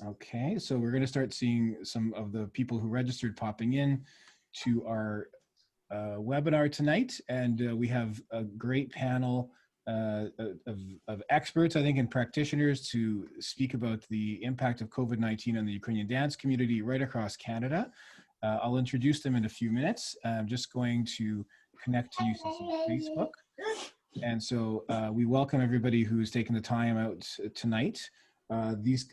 Okay, so we're going to start seeing some of the people who registered popping in to our webinar tonight. And we have a great panel of experts, I think, and practitioners to speak about the impact of COVID-19 on the Ukrainian dance community right across Canada. I'll introduce them in a few minutes. I'm just going to connect to UCC Facebook. And so we welcome everybody who's taken the time out tonight. These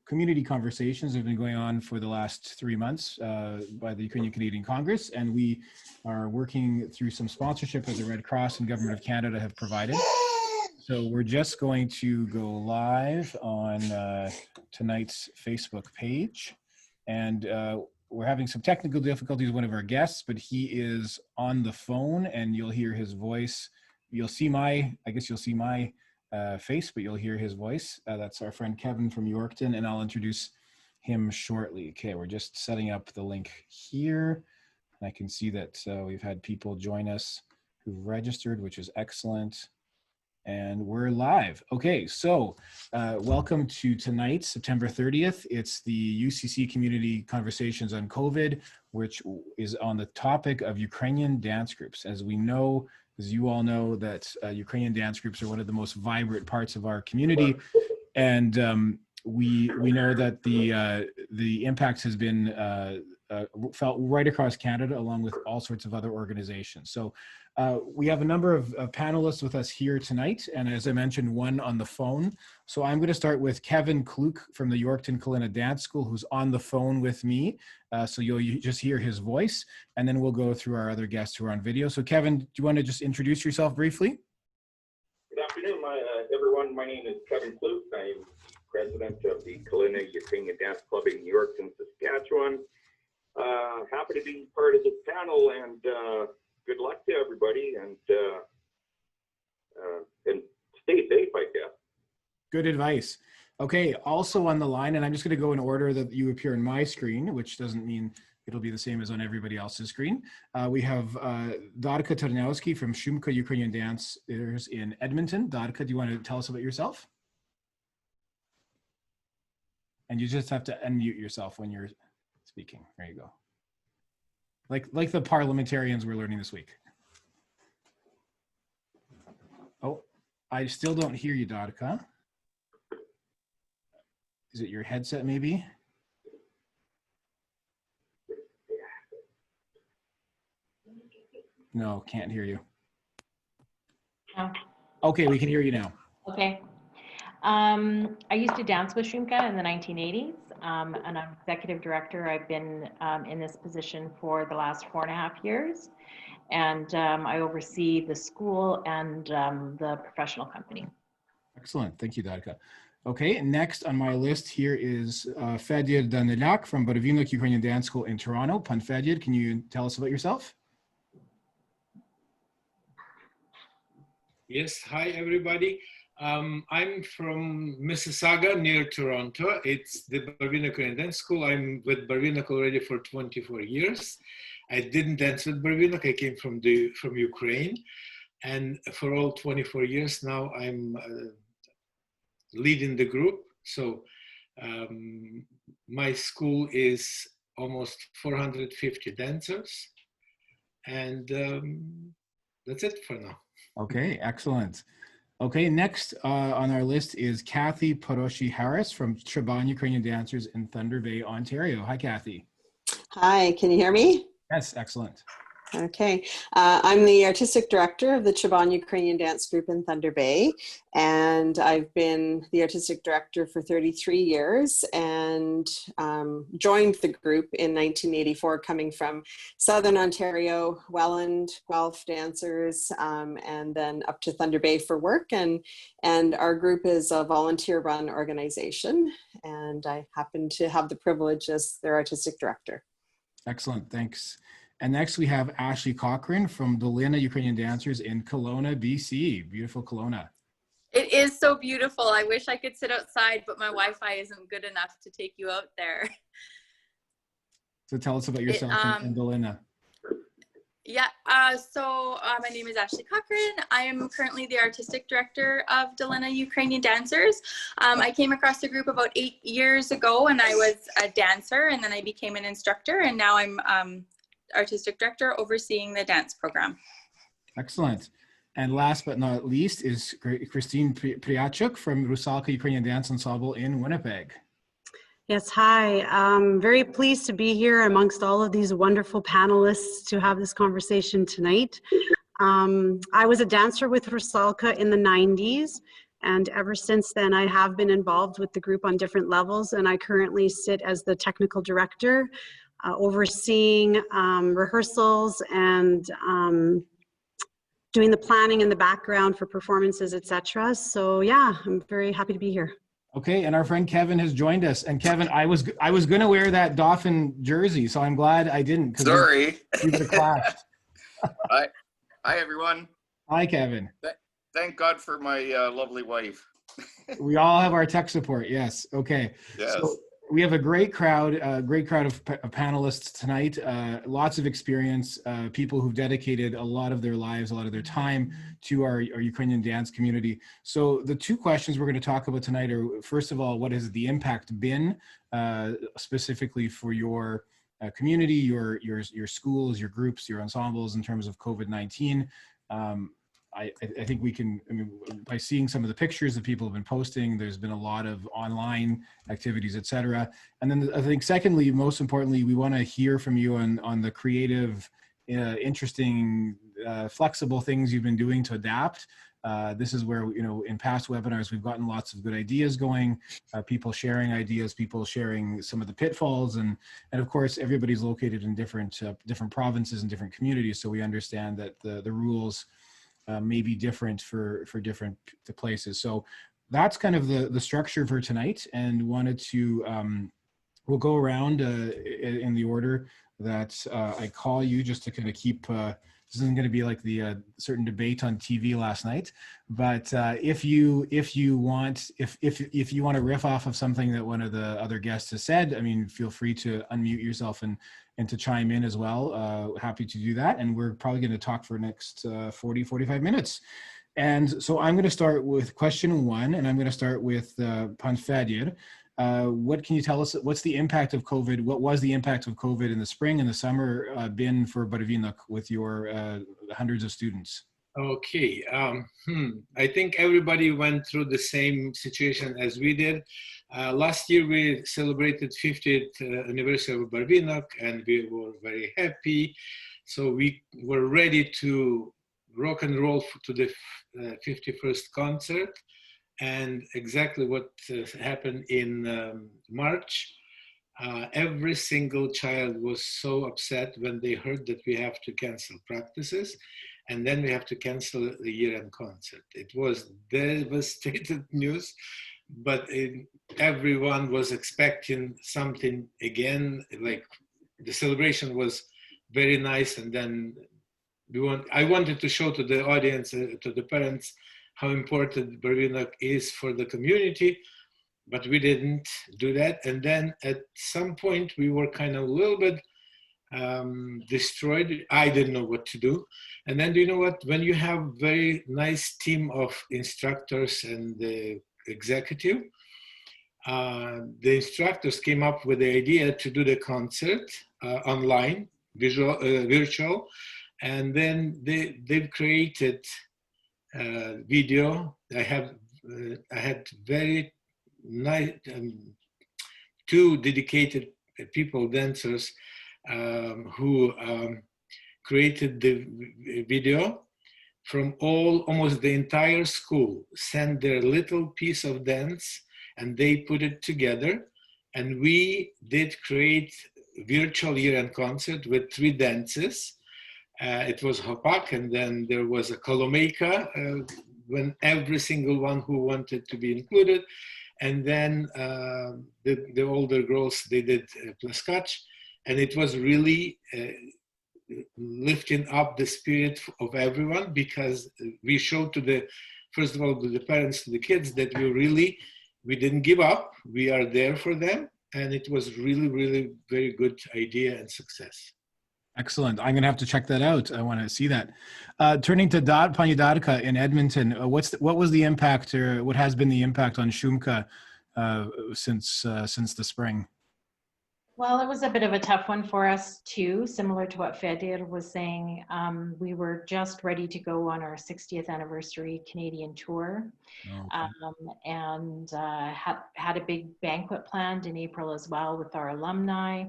community conversations have been going on for the last 3 months by the Ukrainian Canadian Congress, and we are working through some sponsorship that the Red Cross and Government of Canada have provided. So we're just going to go live on tonight's Facebook page, and we're having some technical difficulties with one of our guests, but he is on the phone and you'll hear his voice. You'll see my, I guess you'll see my face, but you'll hear his voice. That's our friend Kevin from Yorkton, and I'll introduce him shortly. Okay, we're just setting up the link here. And I can see that we've had people join us who've registered, which is excellent. And we're live. Okay, so welcome to tonight, September 30th. It's the UCC Community Conversations on COVID, which is on the topic of Ukrainian dance groups. As we know, as you all know, that Ukrainian dance groups are one of the most vibrant parts of our community. And we know that the impact has been felt right across Canada, along with all sorts of other organizations. So we have a number of panelists with us here tonight, and as I mentioned, one on the phone. So I'm going to start with Kevin Kluk from the Yorkton Kalyna Dance School, who's on the phone with me. So you'll just hear his voice, and then we'll go through our other guests who are on video. So Kevin, do you want to just introduce yourself briefly? Good afternoon, everyone. My name is Kevin Kluk. I'm president of the Kalyna Ukrainian Dance Club in Yorkton, Saskatchewan. Happy to be part of this panel, and good luck to everybody, and stay safe, I guess. Good advice. Okay, also on the line, and I'm just going to go in order that you appear on my screen, which doesn't mean it'll be the same as on everybody else's screen. We have Darka Taranawsky from Shumka Ukrainian Dancers in Edmonton. Darka, do you want to tell us about yourself? And you just have to unmute yourself when you're speaking. There you go. Like the parliamentarians we're learning this week. Oh, I still don't hear you, Darka. Is it your headset maybe? No, can't hear you. No. Okay, we can hear you now. Okay. I used to dance with Shumka in the 1980s, and I'm executive director. I've been in this position for the last 4.5 years, and I oversee the school and the professional company. Excellent, thank you, Darka. Okay, next on my list here is Fedir Danylak from Barvinok Ukrainian Dance School in Toronto. Pan Fedir, can you tell us about yourself? Yes, hi everybody. I'm from Mississauga near Toronto. It's the Barvinok Ukrainian Dance School. I'm with Barvinok already for 24 years. I didn't dance with Barvinok. I came from Ukraine, and for all 24 years now I'm leading the group. So my school is almost 450 dancers, and that's it for now. Okay, excellent. Okay, next on our list is Cathy Paroshi Harris from Chaban Ukrainian Dancers in Thunder Bay, Ontario. Hi, Cathy. Hi, can you hear me? Yes, excellent. Okay, I'm the artistic director of the Chaban Ukrainian Dance Group in Thunder Bay, and I've been the artistic director for 33 years and joined the group in 1984, coming from Southern Ontario, Welland, Guelph dancers, and then up to Thunder Bay for work. And our group is a volunteer-run organization, and I happen to have the privilege as their artistic director. Excellent, thanks. And next we have Ashley Cochran from Dolyna Ukrainian Dancers in Kelowna, BC. Beautiful Kelowna. It is so beautiful. I wish I could sit outside, but my Wi-Fi isn't good enough to take you out there. So tell us about yourself and Dolyna. Yeah, my name is Ashley Cochrane. I am currently the artistic director of Dolyna Ukrainian Dancers. I came across the group about 8 years ago, and I was a dancer, and then I became an instructor, and now I'm artistic director overseeing the dance program. Excellent. And last but not least is Christine Priyaczuk from Rusalka Ukrainian Dance Ensemble in Winnipeg. Yes, hi. I'm very pleased to be here amongst all of these wonderful panelists to have this conversation tonight. I was a dancer with Rusalka in the 90s, and ever since then I have been involved with the group on different levels, and I currently sit as the technical director, overseeing rehearsals and doing the planning in the background for performances, etc. So yeah, I'm very happy to be here. Okay, and our friend Kevin has joined us. And Kevin, I was going to wear that Dauphin jersey, so I'm glad I didn't. Sorry. We would have clashed. Hi, everyone. Hi, Kevin. Thank God for my lovely wife. We all have our tech support. Yes. Okay. Yes. So we have a great crowd of panelists tonight. Lots of experience, people who've dedicated a lot of their lives, a lot of their time to our Ukrainian dance community. So the two questions we're going to talk about tonight are, first of all, what has the impact been specifically for your community, your schools, your groups, your ensembles in terms of COVID-19? I think we can, by seeing some of the pictures that people have been posting, there's been a lot of online activities, et cetera. And then I think secondly, most importantly, we want to hear from you on the creative, interesting, flexible things you've been doing to adapt. This is where, in past webinars, we've gotten lots of good ideas going, people sharing ideas, people sharing some of the pitfalls. And of course, everybody's located in different provinces and different communities. So we understand that the rules may be different for different places. So that's kind of the structure for tonight, and wanted to, we'll go around in the order that I call you, just to kind of keep, this isn't going to be like the certain debate on TV last night, but if you want to riff off of something that one of the other guests has said, feel free to unmute yourself and to chime in as well. Happy to do that. And we're probably going to talk for the next 45 minutes. And so I'm going to start with question one, and I'm going to start with Pan Fedir. What can you tell us? What's the impact of COVID? What was the impact of COVID in the spring and the summer been for Barvinok with your hundreds of students? Okay, I think everybody went through the same situation as we did. Last year we celebrated 50th anniversary of Barvinok, and we were very happy. So we were ready to rock and roll to the 51st concert. And exactly what happened in March, every single child was so upset when they heard that we have to cancel practices, and then we have to cancel the year-end concert. It was devastating news, but everyone was expecting something again. Like, the celebration was very nice, and then I wanted to show to the audience, to the parents, how important Barvinok is for the community, but we didn't do that. And then at some point we were kind of a little bit destroyed. I didn't know what to do. And then, do you know what? When you have very nice team of instructors and the executive, the instructors came up with the idea to do the concert online, virtual, and then they've created video. I had very nice two dedicated people, dancers, who created the video from almost the entire school, sent their little piece of dance, and they put it together. And we did create virtual year-end concert with 3 dances. It was Hopak, and then there was a Kolomeyka, when every single one who wanted to be included. And then the older girls, they did Plaskach. And it was really lifting up the spirit of everyone, because we showed to first of all, to the parents, to the kids, that we didn't give up. We are there for them. And it was really, really very good idea and success. Excellent. I'm going to have to check that out. I want to see that. Turning to Pani Darka in Edmonton, what was the impact, or what has been the impact on Shumka since the spring? Well, it was a bit of a tough one for us too, similar to what Fedir was saying. We were just ready to go on our 60th anniversary Canadian tour, and had a big banquet planned in April as well with our alumni.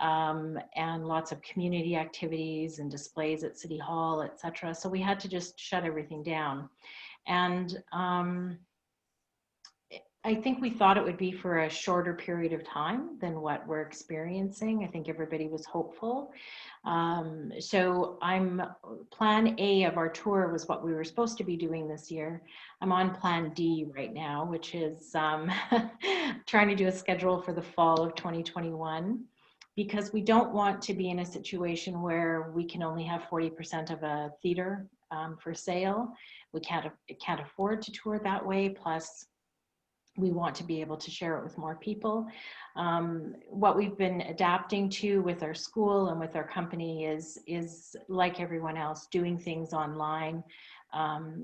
And lots of community activities and displays at City Hall, etc. So we had to just shut everything down. And I think we thought it would be for a shorter period of time than what we're experiencing. I think everybody was hopeful. So plan A of our tour was what we were supposed to be doing this year. I'm on plan D right now, which is trying to do a schedule for the fall of 2021. Because we don't want to be in a situation where we can only have 40% of a theater for sale. We can't afford to tour that way. Plus, we want to be able to share it with more people. What we've been adapting to with our school and with our company is like everyone else, doing things online,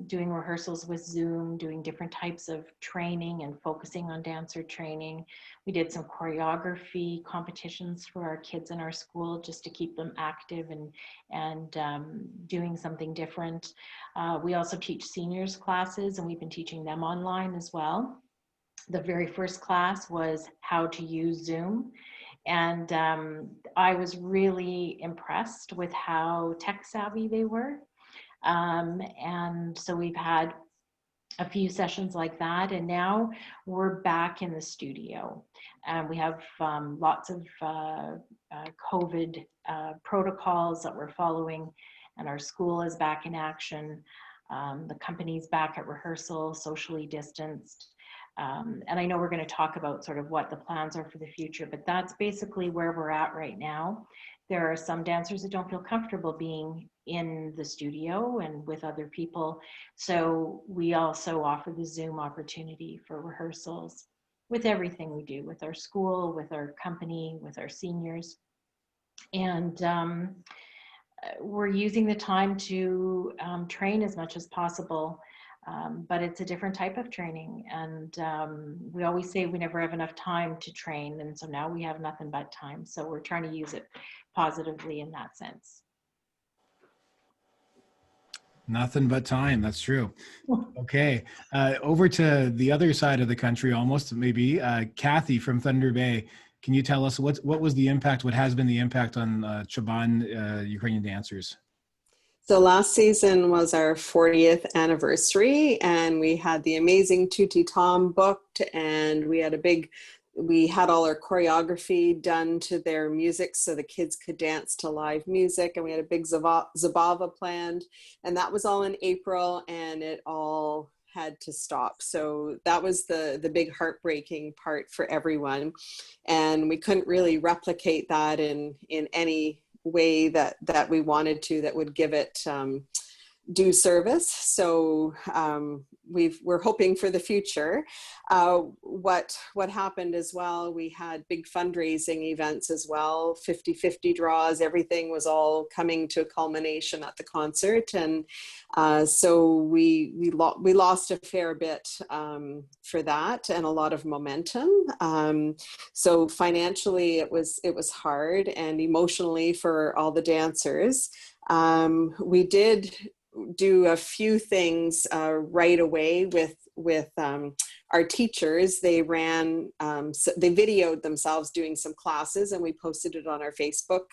doing rehearsals with Zoom, doing different types of training and focusing on dancer training. We did some choreography competitions for our kids in our school just to keep them active and doing something different. We also teach seniors classes, and we've been teaching them online as well. The very first class was how to use Zoom. And I was really impressed with how tech savvy they were. And so we've had a few sessions like that, and now we're back in the studio. And we have lots of COVID protocols that we're following, and our school is back in action. The company's back at rehearsal, socially distanced. And I know we're going to talk about sort of what the plans are for the future, but that's basically where we're at right now. There are some dancers that don't feel comfortable being in the studio and with other people. So we also offer the Zoom opportunity for rehearsals with everything we do, with our school, with our company, with our seniors. And we're using the time to train as much as possible. But it's a different type of training. And we always say we never have enough time to train. And so now we have nothing but time. So we're trying to use it positively in that sense. Nothing but time. That's true. Okay. Over to the other side of the country, almost maybe, Cathy from Thunder Bay. Can you tell us what was the impact, what has been the impact on Chaban Ukrainian dancers? So last season was our 40th anniversary, and we had the amazing Tutti Tom booked, and we had all our choreography done to their music so the kids could dance to live music, and we had a big Zabava planned, and that was all in April, and it all had to stop. So that was the big heartbreaking part for everyone, and we couldn't really replicate that in any way that we wanted to, that would give it due service. So we're hoping for the future. What happened as well, we had big fundraising events as well, 50-50 draws, everything was all coming to a culmination at the concert. And so we lost a fair bit for that, and a lot of momentum. So financially it was hard, and emotionally for all the dancers. We did do a few things right away with our teachers. They ran, they videoed themselves doing some classes, and we posted it on our Facebook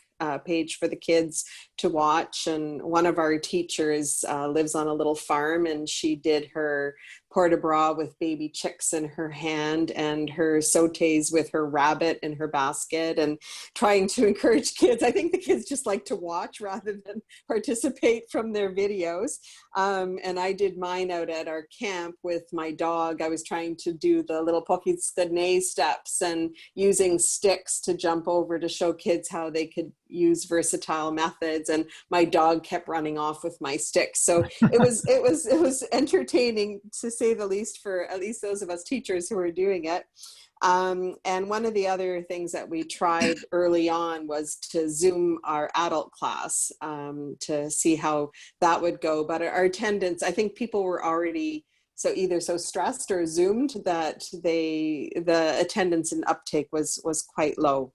page for the kids to watch. And one of our teachers lives on a little farm, and she did her port-de-bras with baby chicks in her hand and her sautés with her rabbit in her basket, and trying to encourage kids. I think the kids just like to watch rather than participate from their videos. And I did mine out at our camp with my dog. I was trying to do the little pokitskadne steps and using sticks to jump over to show kids how they could use versatile methods, and my dog kept running off with my stick. So it was entertaining, to say the least, for at least those of us teachers who were doing it. And one of the other things that we tried early on was to Zoom our adult class to see how that would go. But our attendance, I think people were already either so stressed or Zoomed that the attendance and uptake was quite low.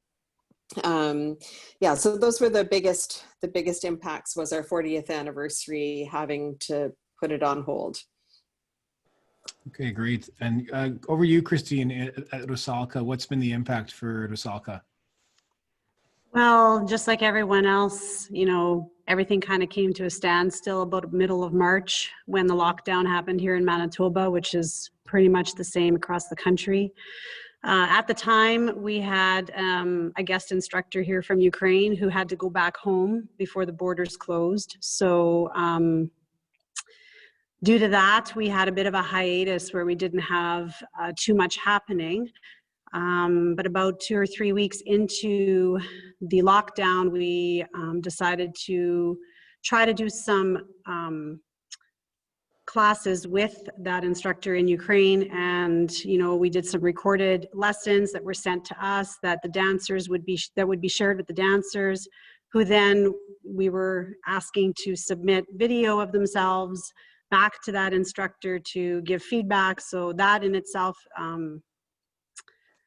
Yeah, so those were the biggest impacts, was our 40th anniversary having to put it on hold. Okay, great. And over you, Christine, at Rusalka, what's been the impact for Rusalka? Well, just like everyone else, you know, everything kind of came to a standstill about middle of March when the lockdown happened here in Manitoba, which is pretty much the same across the country. At the time, we had a guest instructor here from Ukraine who had to go back home before the borders closed. So due to that, we had a bit of a hiatus where we didn't have too much happening. But about 2 or 3 weeks into the lockdown, we decided to try to do some classes with that instructor in Ukraine. And, you know, we did some recorded lessons that were sent to us that the dancers would be shared with the dancers, who then we were asking to submit video of themselves back to that instructor to give feedback. So that in itself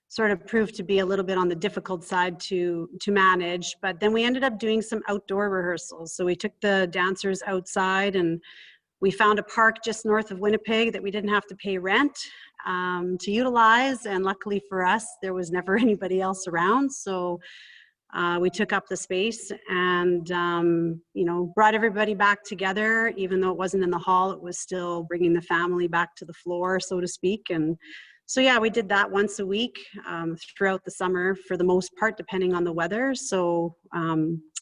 sort of proved to be a little bit on the difficult side to manage. But then we ended up doing some outdoor rehearsals. So we took the dancers outside, and we found a park just north of Winnipeg that we didn't have to pay rent to utilize. And luckily for us, there was never anybody else around. So we took up the space and, you know, brought everybody back together. Even though it wasn't in the hall, it was still bringing the family back to the floor, so to speak. And so, yeah, we did that once a week throughout the summer for the most part, depending on the weather. So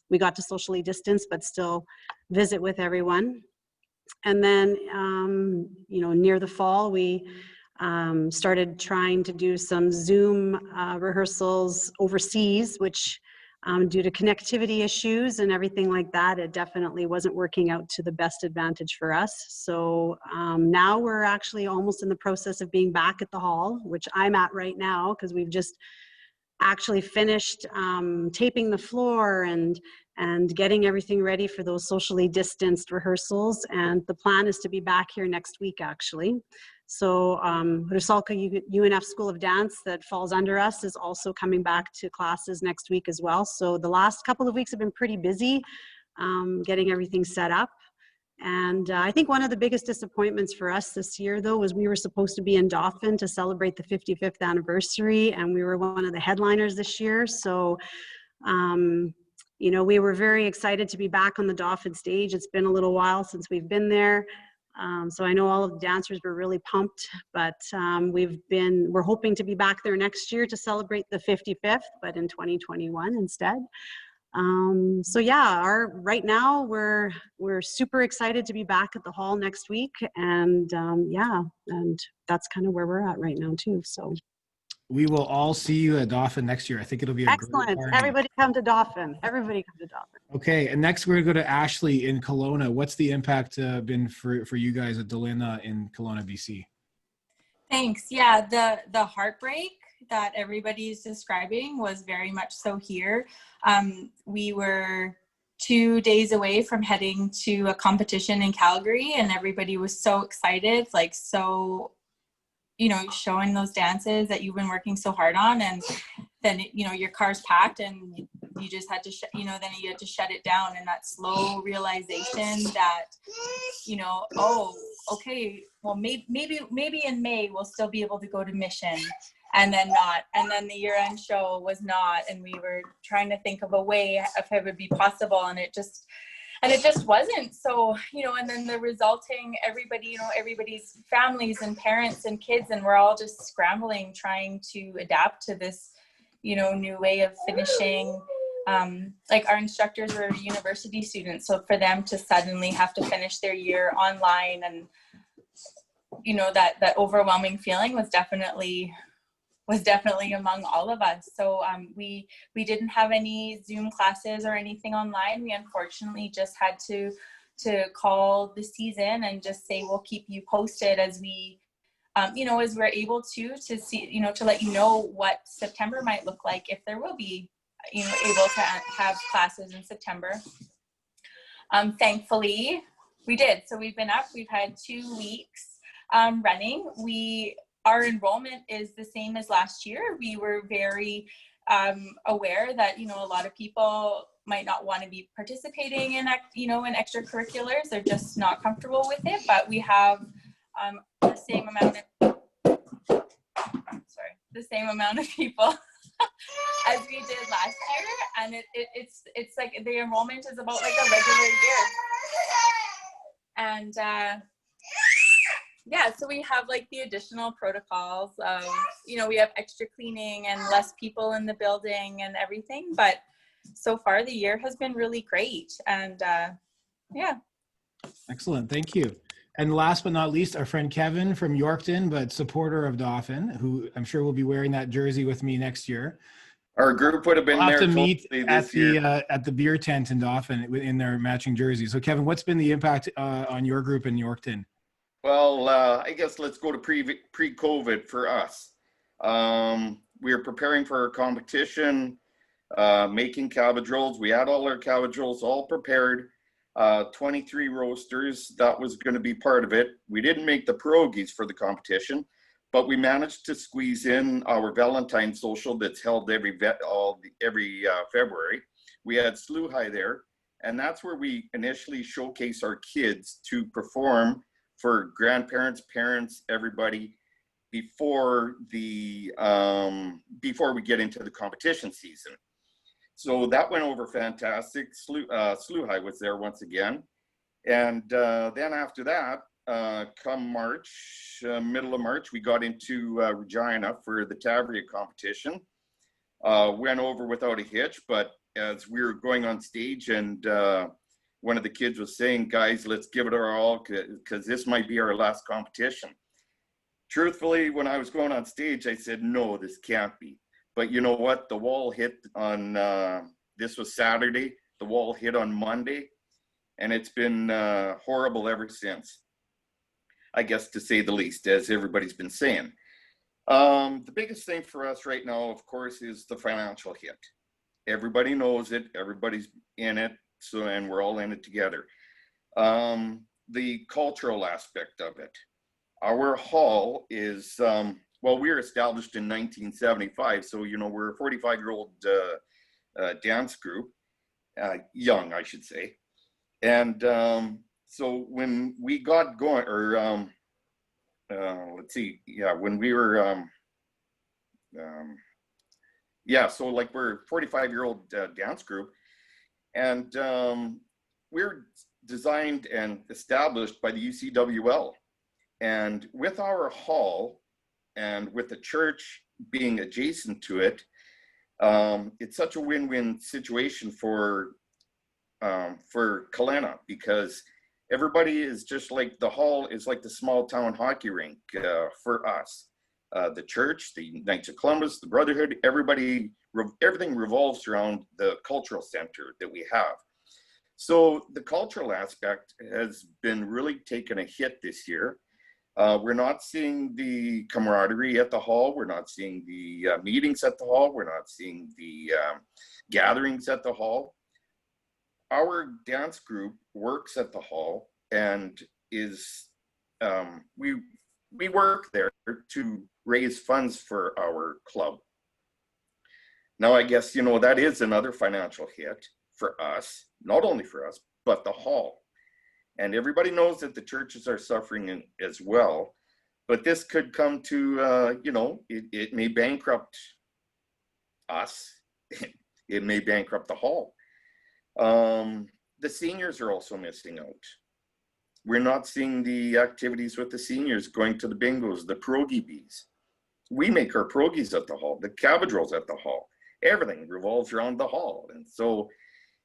we got to socially distance, but still visit with everyone. And then, you know, near the fall, we started trying to do some Zoom rehearsals overseas, which due to connectivity issues and everything like that, it definitely wasn't working out to the best advantage for us. So now we're actually almost in the process of being back at the hall, which I'm at right now, because we've just actually finished taping the floor and getting everything ready for those socially distanced rehearsals. And the plan is to be back here next week, actually. So Rusalka UNF School of Dance that falls under us is also coming back to classes next week as well. So the last couple of weeks have been pretty busy getting everything set up. And I think one of the biggest disappointments for us this year, though, was we were supposed to be in Dauphin to celebrate the 55th anniversary, and we were one of the headliners this year. So, you know, we were very excited to be back on the Dauphin stage. It's been a little while since we've been there. So I know all of the dancers were really pumped, but we're hoping to be back there next year to celebrate the 55th, but in 2021 instead. So yeah, right now we're super excited to be back at the hall next week, and yeah, and that's kind of where we're at right now too. So We will all see you at Dauphin next year. I think it'll be a excellent. great party. Everybody come to Dauphin. Everybody come to Dauphin. Okay, and next we're going to go to Ashley in Kelowna. What's the impact been for you guys at Dolyna in Kelowna, BC? Thanks. Yeah, the heartbreak that everybody's describing was very much so here. We were 2 days away from heading to a competition in Calgary, and everybody was so excited, like so, you know, showing those dances that you've been working so hard on, and then, you know, your car's packed and you just had to, then you had to shut it down, and that slow realization that, you know, oh, okay, well, maybe in May we'll still be able to go to Mission, and then not, and then the year-end show was not, and we were trying to think of a way if it would be possible, and it just wasn't. So, you know, and then the resulting, everybody, you know, everybody's families and parents and kids, and we're all just scrambling, trying to adapt to this, you know, new way of finishing. Like our instructors were university students, so for them to suddenly have to finish their year online, and, you know, that overwhelming feeling was definitely was definitely among all of us. So we didn't have any Zoom classes or anything online. We unfortunately just had to call the season and just say we'll keep you posted as we as we're able to see, to let you know what September might look like, if there will be, able to have classes in September. Thankfully, we did. So we've been up. We've had 2 weeks running. Our enrollment is the same as last year. We were very aware that, a lot of people might not want to be participating in, in extracurriculars. They're just not comfortable with it. But we have the same amount of people as we did last year, and it's like the enrollment is about like a regular year. And so we have like the additional protocols of, we have extra cleaning and less people in the building and everything, but so far the year has been really great. And Excellent, thank you. And last but not least, our friend Kevin from Yorkton, but supporter of Dauphin, who I'm sure will be wearing that jersey with me next year. Our group would have been We'll have there to meet this year. at the beer tent in Dauphin in their matching jerseys. So Kevin, what's been the impact on your group in Yorkton? Well, I guess let's go to pre-COVID for us. We were preparing for our competition, making cabbage rolls. We had all our cabbage rolls all prepared. 23 roasters, that was going to be part of it. We didn't make the pierogies for the competition, but we managed to squeeze in our Valentine social that's held every February. We had Sluhai there, and that's where we initially showcase our kids to perform for grandparents, parents, everybody before we get into the competition season. So that went over fantastic. Sluhai was there once again. And then after that, come March, middle of March, we got into Regina for the Tavria competition. Went over without a hitch, but as we were going on stage and one of the kids was saying, guys, let's give it our all because this might be our last competition. Truthfully, when I was going on stage, I said, no, this can't be. But you know what? The wall hit on, this was Saturday, the wall hit on Monday, and it's been horrible ever since, I guess, to say the least, as everybody's been saying. The biggest thing for us right now, of course, is the financial hit. Everybody knows it, everybody's in it, and we're all in it together. The cultural aspect of it. Our hall is, well, we were established in 1975, so, we're a 45-year-old dance group, young, I should say. And so when we got going, or let's see, when we were, so like we're a 45-year-old dance group, and we're designed and established by the UCWL. And with our hall, and with the church being adjacent to it, it's such a win-win situation for Kalyna, because everybody is just like, the hall is like the small town hockey rink for us. The church, the Knights of Columbus, the Brotherhood, everything revolves around the cultural center that we have. So the cultural aspect has been really taken a hit this year. We're not seeing the camaraderie at the hall. We're not seeing the meetings at the hall. We're not seeing the gatherings at the hall. Our dance group works at the hall and is, we work there to raise funds for our club. Now, I guess, that is another financial hit for us, not only for us, but the hall. And everybody knows that the churches are suffering as well, but this could come to, it may bankrupt us. It may bankrupt the hall. The seniors are also missing out. We're not seeing the activities with the seniors, going to the bingos, the pierogi bees. We make our pierogies at the hall, the cabbage rolls at the hall. Everything revolves around the hall. And so,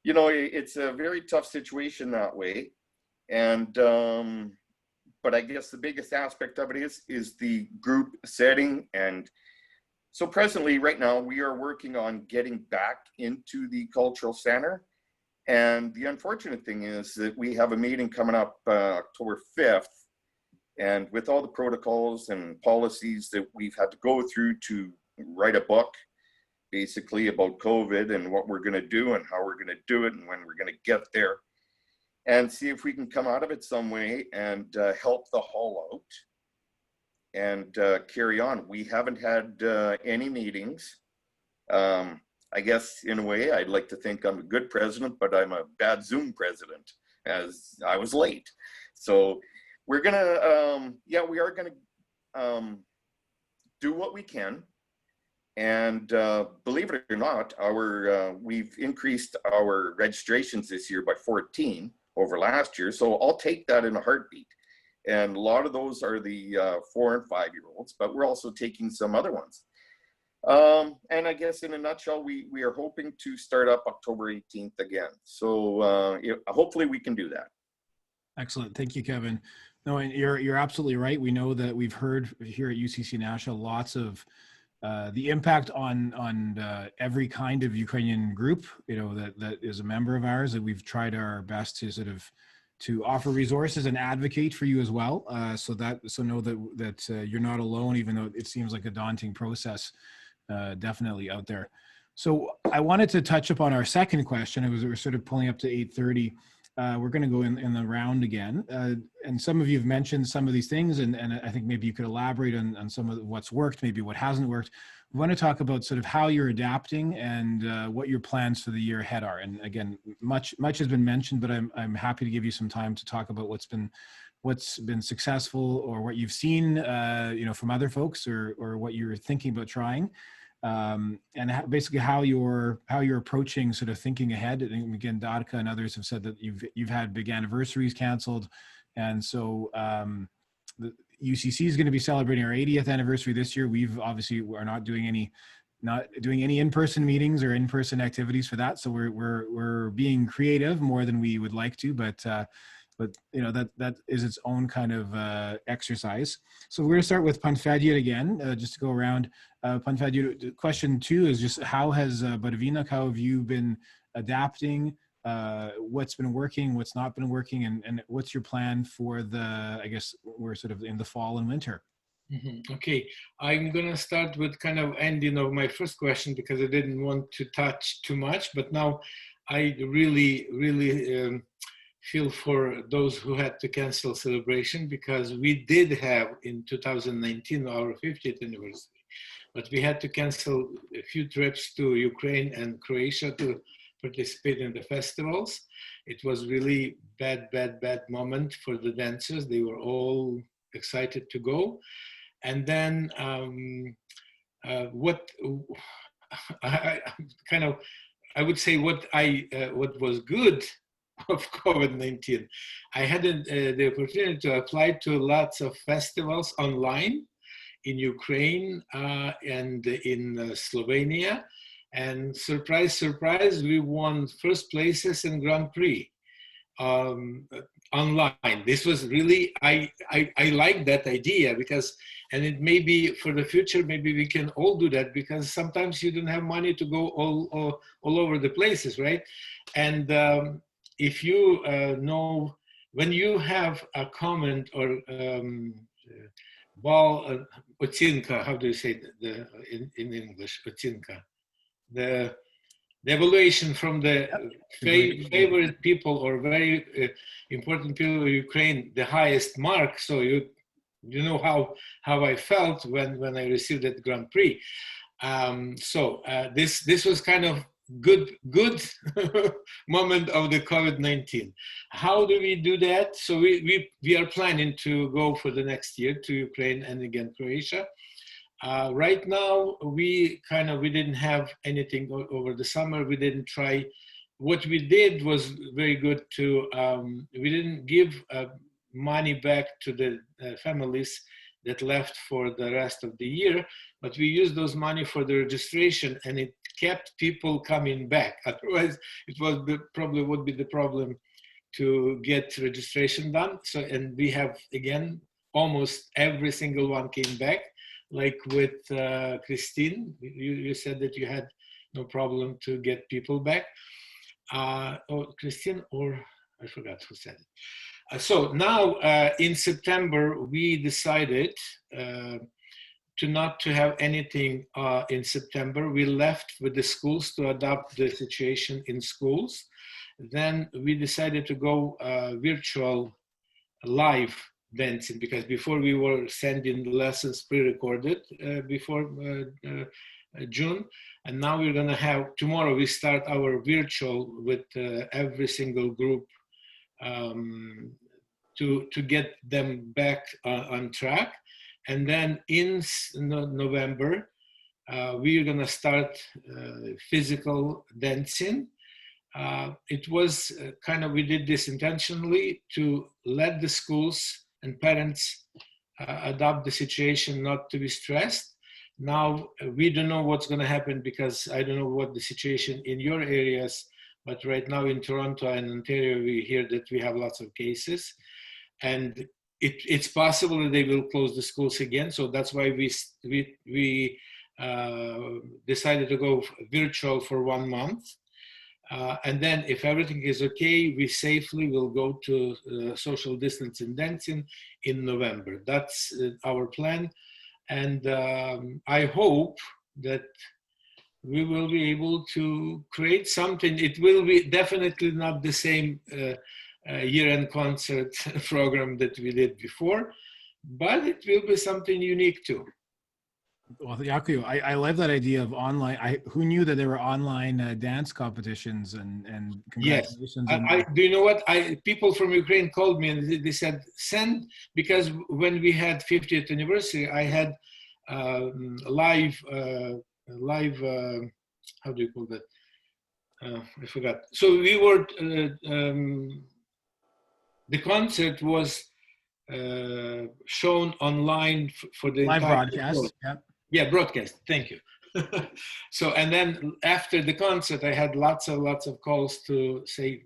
it's a very tough situation that way. And but I guess the biggest aspect of it is the group setting and So presently, right now, we are working on getting back into the cultural center. And the unfortunate thing is that we have a meeting coming up October 5th. And with all the protocols and policies that we've had to go through to write a book, basically about COVID and what we're going to do and how we're going to do it and when we're going to get there, and see if we can come out of it some way and help the hall out and carry on. We haven't had any meetings. I guess in a way, I'd like to think I'm a good president, but I'm a bad Zoom president, as I was late. So we're gonna, we are gonna do what we can. And believe it or not, we've increased our registrations this year by 14 over last year. So I'll take that in a heartbeat. And a lot of those are the 4 and 5 year olds, but we're also taking some other ones. And I guess in a nutshell, we are hoping to start up October 18th again. So hopefully we can do that. Excellent. Thank you, Kevin. No, and you're absolutely right. We know that we've heard here at UCC National lots of the impact on every kind of Ukrainian group, that is a member of ours, that we've tried our best to sort of to offer resources and advocate for you as well. So know that you're not alone, even though it seems like a daunting process. Definitely out there. So I wanted to touch upon our second question. We're sort of pulling up to 8:30. We're going to go in the round again. And some of you have mentioned some of these things, and I think maybe you could elaborate on some of what's worked, maybe what hasn't worked. We want to talk about sort of how you're adapting and what your plans for the year ahead are. And again, much has been mentioned, but I'm happy to give you some time to talk about what's been successful, or what you've seen from other folks, or what you're thinking about trying. And basically how you're approaching sort of thinking ahead. And again, Darka and others have said that you've had big anniversaries canceled, and so the UCC is going to be celebrating our 80th anniversary this year. We're not doing any in-person meetings or in-person activities for that. So we're being creative more than we would like to, but that is its own kind of exercise. So we're going to start with Fedir again, just to go around. Fedir, question 2 is just how has Barvinok, how have you been adapting? What's been working, what's not been working, and what's your plan for I guess we're sort of in the fall and winter. Mm-hmm. Okay, I'm going to start with kind of ending of my first question, because I didn't want to touch too much, but now I really feel for those who had to cancel celebration, because we did have in 2019 our 50th anniversary, but we had to cancel a few trips to Ukraine and Croatia to participate in the festivals. It was really bad moment for the dancers. They were all excited to go. And then what would say what was good of COVID-19. I had the opportunity to apply to lots of festivals online in Ukraine and in Slovenia. And surprise, surprise, we won first places in Grand Prix online. This was really, I like that idea, because, and it may be for the future, maybe we can all do that, because sometimes you don't have money to go all over the places, right? And if you know, when you have a comment or ocinka, how do you say in English, ocinka? The evaluation from the favorite people or very important people of Ukraine, the highest mark. So you know how I felt when I received that Grand Prix. This was kind of good moment of the COVID-19. How do we do that? So we are planning to go for the next year to Ukraine and again Croatia. Right now, we didn't have anything over the summer. We didn't try. What we did was very good to, we didn't give money back to the families that left for the rest of the year, but we used those money for the registration, and it kept people coming back. Otherwise, it was probably would be the problem to get registration done. So, and we have, again, almost every single one came back. like with Christine. You said that you had no problem to get people back. Or Christine, or I forgot who said it. So now in September, we decided not to have anything in September. We left with the schools to adapt the situation in schools. Then we decided to go virtual live dancing, because before we were sending the lessons pre-recorded before June, and now we're going to have, tomorrow we start our virtual with every single group to get them back on track. And then in November, we're going to start physical dancing. It was kind of, we did this intentionally to let the schools and parents adopt the situation, not to be stressed. Now, we don't know what's going to happen, because I don't know what the situation in your areas, but right now in Toronto and Ontario, we hear that we have lots of cases. And it's possible that they will close the schools again. So that's why we decided to go virtual for 1 month. And then if everything is okay, we safely will go to social distancing dancing in November. That's our plan. And I hope that we will be able to create something. It will be definitely not the same year-end concert program that we did before, but it will be something unique too. Well, Yaku, I love that idea of online. Who knew that there were online dance competitions, and congratulations. Yes. Do you know what? People from Ukraine called me and they said, send, because when we had 50th anniversary, I had live, how do you call that? I forgot. So we were, the concert was shown online for the live entire broadcast. Yep. Yeah, broadcast. Thank you. So, and then after the concert, I had lots of calls to say,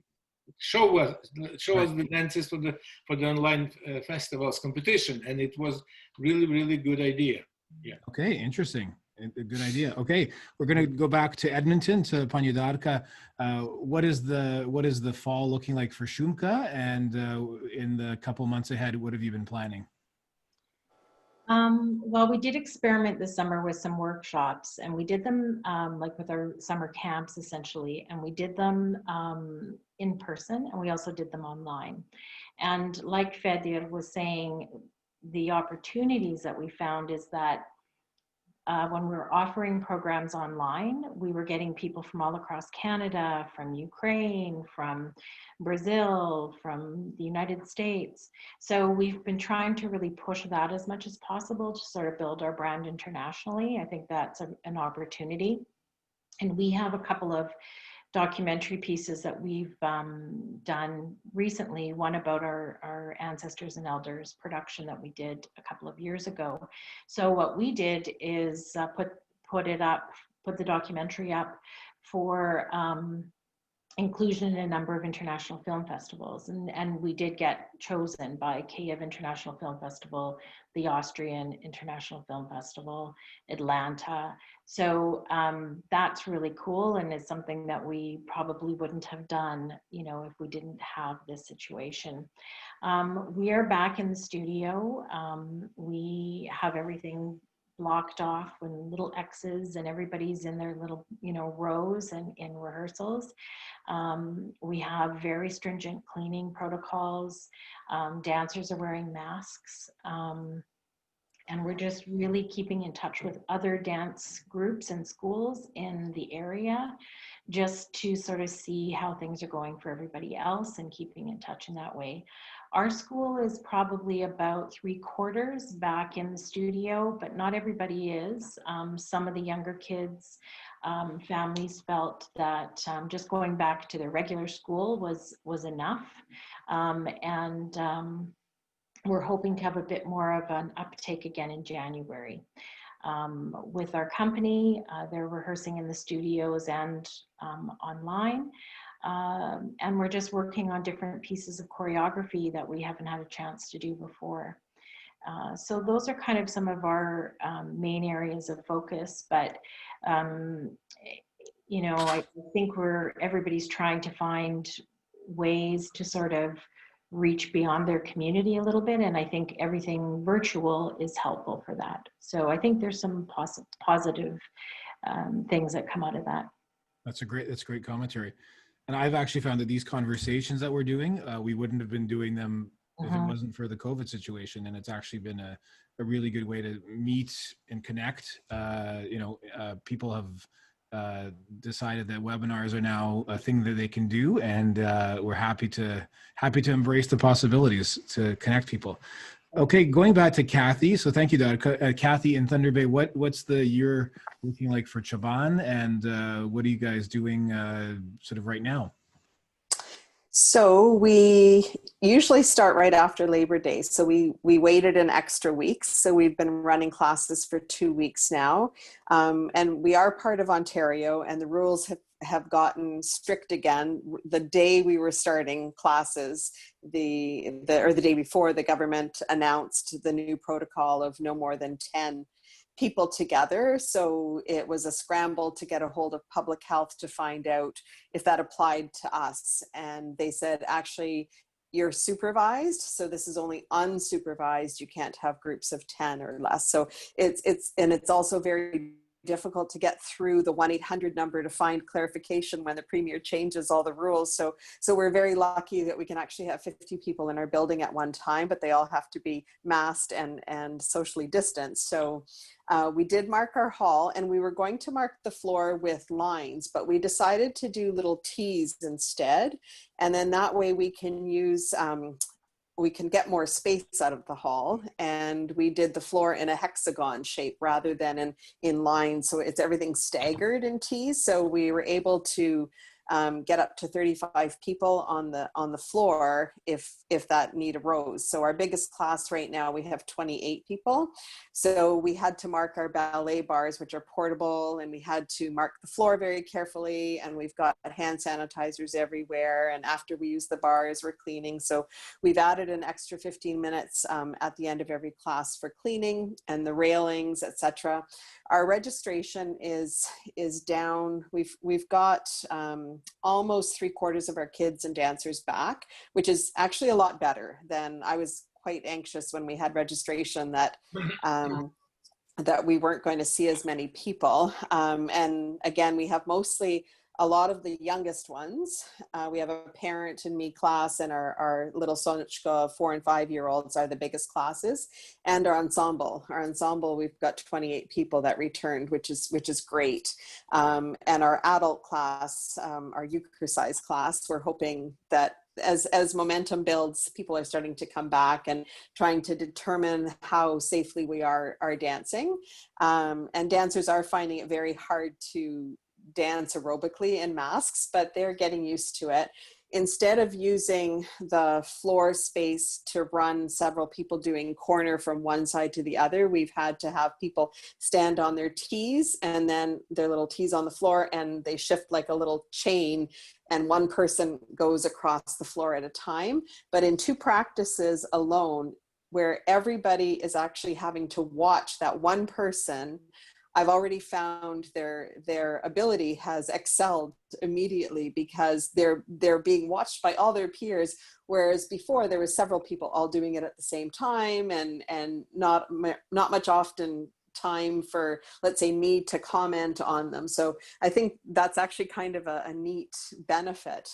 show us the dances for the online festivals competition, and it was really good idea. Yeah. Okay, interesting. A good idea. Okay, we're going to go back to Edmonton, to Pani Darka. What is the fall looking like for Shumka, and in the couple months ahead, what have you been planning? Well, we did experiment this summer with some workshops, and we did them like with our summer camps essentially, and we did them in person, and we also did them online. And like Fedir was saying, the opportunities that we found is that when we were offering programs online, we were getting people from all across Canada, from Ukraine, from Brazil, from the United States. So we've been trying to really push that as much as possible to sort of build our brand internationally. I think that's an opportunity. And we have a couple of documentary pieces that we've done recently, one about our ancestors and elders production that we did a couple of years ago. So what we did is put the documentary up for inclusion in a number of international film festivals. And we did get chosen by Kyiv International Film Festival, the Austrian International Film Festival, Atlanta. So that's really cool, and it's something that we probably wouldn't have done, if we didn't have this situation. We are back in the studio. We have everything blocked off with little X's, and everybody's in their little, rows and in rehearsals. We have very stringent cleaning protocols. Dancers are wearing masks. And we're just really keeping in touch with other dance groups and schools in the area, just to sort of see how things are going for everybody else and keeping in touch in that way. Our school is probably about 3/4 back in the studio, but not everybody is. Some of the younger kids, families felt that just going back to their regular school was enough. We're hoping to have a bit more of an uptake again in January. With our company, they're rehearsing in the studios and online. And we're just working on different pieces of choreography that we haven't had a chance to do before. So those are kind of some of our main areas of focus, but you know, I think everybody's trying to find ways to sort of reach beyond their community a little bit, and I think everything virtual is helpful for that. So I think there's some positive things that come out of that. That's great commentary. And I've actually found that these conversations that we're doing, we wouldn't have been doing them if it wasn't for the COVID situation. And it's actually been a really good way to meet and connect. People have decided that webinars are now a thing that they can do, and we're happy to embrace the possibilities to connect people. Okay, going back to Cathy. So thank you, Darka. Cathy in Thunder Bay, what's the year looking like for Chaban, and what are you guys doing sort of right now? So we usually start right after Labor Day. So we waited an extra week. So we've been running classes for 2 weeks now. And we are part of Ontario, and the rules have gotten strict again. The day we were starting classes, the day before, the government announced the new protocol of no more than 10 people together. So it was a scramble to get a hold of public health to find out if that applied to us. And they said, actually, you're supervised. So this is only unsupervised. You can't have groups of 10 or less. So it's also very difficult to get through the 1-800 number to find clarification when the premier changes all the rules. So we're very lucky that we can actually have 50 people in our building at one time, but they all have to be masked and socially distanced. So we did mark our hall, and we were going to mark the floor with lines, but we decided to do little T's instead. And then that way we can use, we can get more space out of the hall, and we did the floor in a hexagon shape rather than in lines. So it's everything staggered in T's. So we were able to get up to 35 people on the floor if that need arose. So our biggest class right now, we have 28 people. So we had to mark our ballet bars, which are portable, and we had to mark the floor very carefully, and we've got hand sanitizers everywhere, and after we use the bars, we're cleaning. So we've added an extra 15 minutes at the end of every class for cleaning and the railings, etc. Our registration is down. We've got almost 3/4 of our kids and dancers back, which is actually a lot better than I was quite anxious when we had registration that that we weren't going to see as many people. And again, we have mostly a lot of the youngest ones. We have a parent in me class, and our little Sonechka 4- and 5-year-olds are the biggest classes, and our ensemble. Our ensemble, we've got 28 people that returned, which is great. And our adult class, our euchre-size class, we're hoping that as momentum builds, people are starting to come back and trying to determine how safely we are dancing. And dancers are finding it very hard to dance aerobically in masks, but they're getting used to it. Instead of using the floor space to run several people doing corner from one side to the other, we've had to have people stand on their T's, and then their little T's on the floor, and they shift like a little chain, and one person goes across the floor at a time. But in 2 practices alone, where everybody is actually having to watch that one person, I've already found their ability has excelled immediately, because they're being watched by all their peers, whereas before there was several people all doing it at the same time, and not much often time for, let's say, me to comment on them. So I think that's actually kind of a neat benefit.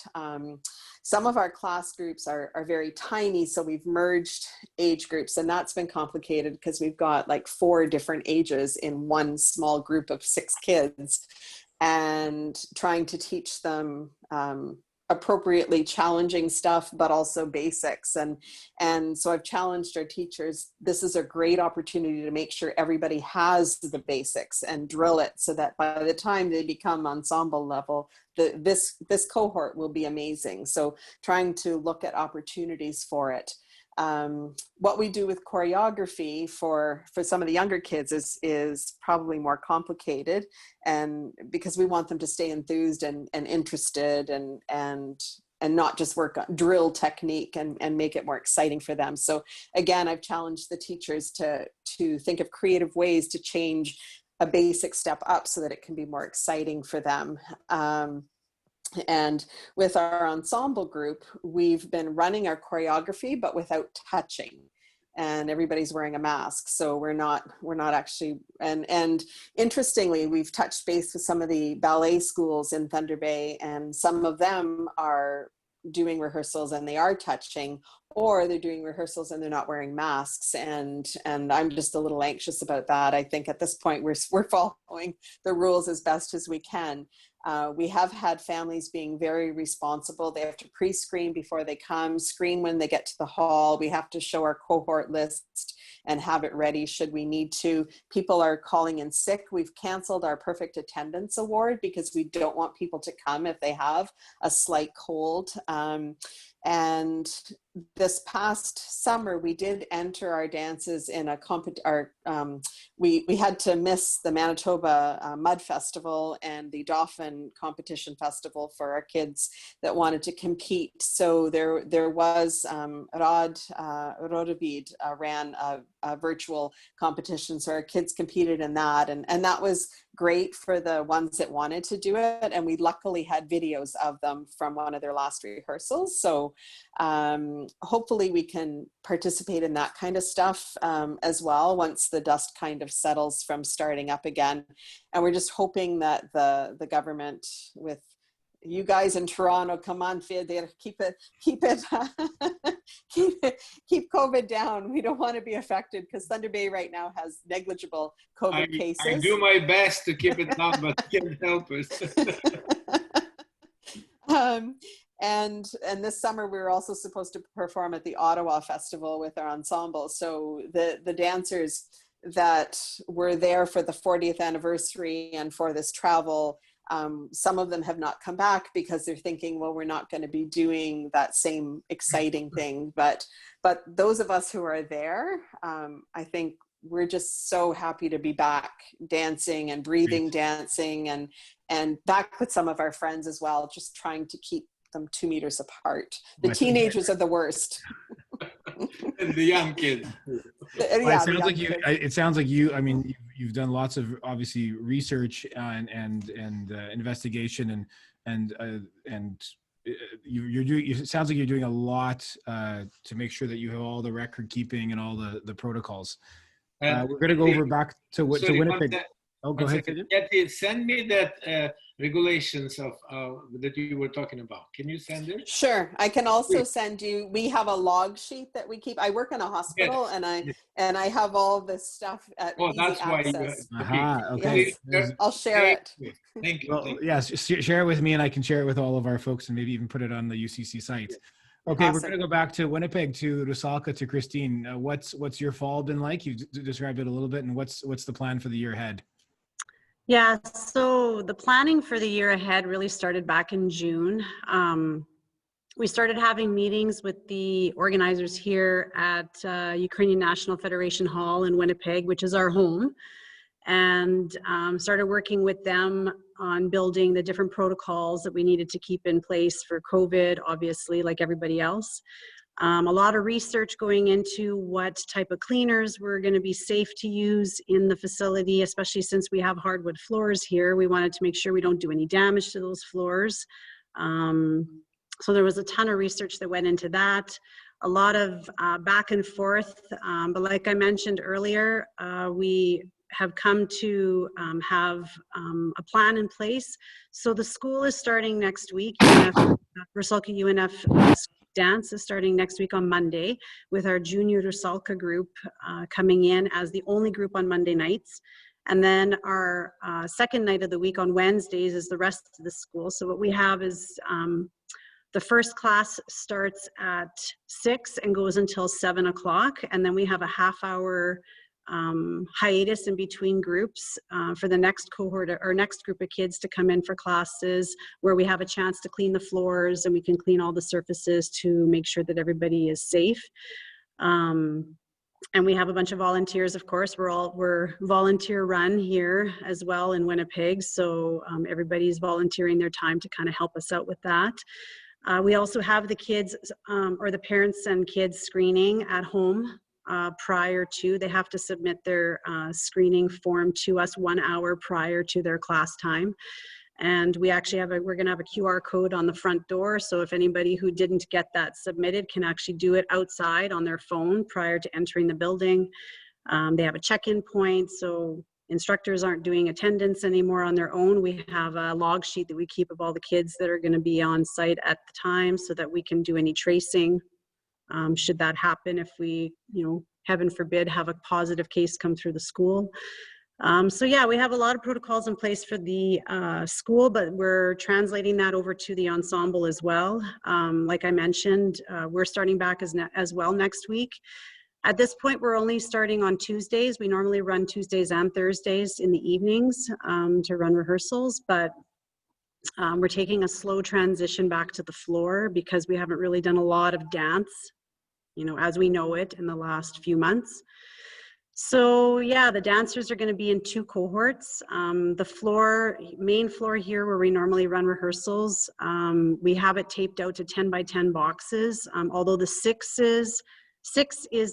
Some of our class groups are very tiny, so we've merged age groups, and that's been complicated because we've got like 4 different ages in one small group of 6 kids, and trying to teach them appropriately challenging stuff, but also basics. And so I've challenged our teachers. This is a great opportunity to make sure everybody has the basics and drill it, so that by the time they become ensemble level, this cohort will be amazing. So trying to look at opportunities for it. What we do with choreography for some of the younger kids is probably more complicated, and because we want them to stay enthused and interested and not just work on drill technique and make it more exciting for them. So again, I've challenged the teachers to think of creative ways to change a basic step up so that it can be more exciting for them. And with our ensemble group, we've been running our choreography, but without touching. And everybody's wearing a mask, so we're not actually. And interestingly, we've touched base with some of the ballet schools in Thunder Bay, and some of them are doing rehearsals and they are touching, or they're doing rehearsals and they're not wearing masks. And I'm just a little anxious about that. I think at this point we're following the rules as best as we can. We have had families being very responsible. They have to pre-screen before they come, screen when they get to the hall. We have to show our cohort list and have it ready should we need to. People are calling in sick. We've canceled our perfect attendance award because we don't want people to come if they have a slight cold. And this past summer, we did enter our dances in a we had to miss the Manitoba Mud Festival and the Dauphin Competition Festival for our kids that wanted to compete. So there was Rodavid ran a virtual competition. So our kids competed in that, and that was great for the ones that wanted to do it. And we luckily had videos of them from one of their last rehearsals. So hopefully we can participate in that kind of stuff as well once the dust kind of settles from starting up again. And we're just hoping that the government, with you guys in Toronto, come on, Fedir, keep COVID down. We don't want to be affected because Thunder Bay right now has negligible COVID cases. I do my best to keep it down, but can't help it. And this summer we were also supposed to perform at the Ottawa Festival with our ensemble. So the dancers that were there for the 40th anniversary and for this travel, some of them have not come back because they're thinking, well, we're not going to be doing that same exciting thing. But those of us who are there, I think we're just so happy to be back dancing and breathing dancing and back with some of our friends as well, just trying to keep them 2 meters apart. The teenagers are the worst. And the young kids. It sounds like you. I mean, you've done lots of obviously research and investigation and you're doing. It sounds like you're doing a lot to make sure that you have all the record keeping and all the protocols. We're going to go over back to Winnipeg. Oh, go ahead. Cathy, send me that regulations of that you were talking about. Can you send it? Sure. I can also send you. We have a log sheet that we keep. I work in a hospital, and I have all this stuff at easy access. Okay. Yes. I'll share it. Thank you. Well, yes, share it with me, and I can share it with all of our folks, and maybe even put it on the UCC site. Okay, awesome. We're going to go back to Winnipeg, to Rusalka, to Christine. What's your fall been like? You've described it a little bit, and what's the plan for the year ahead? Yeah, so the planning for the year ahead really started back in June. We started having meetings with the organizers here at Ukrainian National Federation Hall in Winnipeg, which is our home, and started working with them on building the different protocols that we needed to keep in place for COVID, obviously, like everybody else. A lot of research going into what type of cleaners were going to be safe to use in the facility, especially since we have hardwood floors here. We wanted to make sure we don't do any damage to those floors. So there was a ton of research that went into that. A lot of back and forth, but like I mentioned earlier, we have come to have a plan in place. So the school is starting next week. Rusalka UNF dance is starting next week on Monday with our junior Rusalka group coming in as the only group on Monday nights. And then our second night of the week on Wednesdays is the rest of the school. So what we have is the first class starts at 6 and goes until 7 o'clock. And then we have a half-hour hiatus in between groups for the next cohort or next group of kids to come in for classes where we have a chance to clean the floors and we can clean all the surfaces to make sure that everybody is safe. And we have a bunch of volunteers, of course. We're volunteer run here as well in Winnipeg. So everybody's volunteering their time to kind of help us out with that. We also have the kids or the parents and kids screening at home prior to, they have to submit their screening form to us 1 hour prior to their class time. And we actually have we're going to have a QR code on the front door. So if anybody who didn't get that submitted can actually do it outside on their phone prior to entering the building. They have a check-in point. So instructors aren't doing attendance anymore on their own. We have a log sheet that we keep of all the kids that are going to be on site at the time so that we can do any tracing. Should that happen if we, heaven forbid, have a positive case come through the school. So yeah, we have a lot of protocols in place for the school, but we're translating that over to the ensemble as well. Like I mentioned, we're starting back as well next week. At this point, we're only starting on Tuesdays. We normally run Tuesdays and Thursdays in the evenings to run rehearsals, but we're taking a slow transition back to the floor because we haven't really done a lot of dance, as we know it in the last few months. So yeah, the dancers are going to be in 2 cohorts. The main floor here where we normally run rehearsals, we have it taped out to 10 by 10 boxes, although the 6 is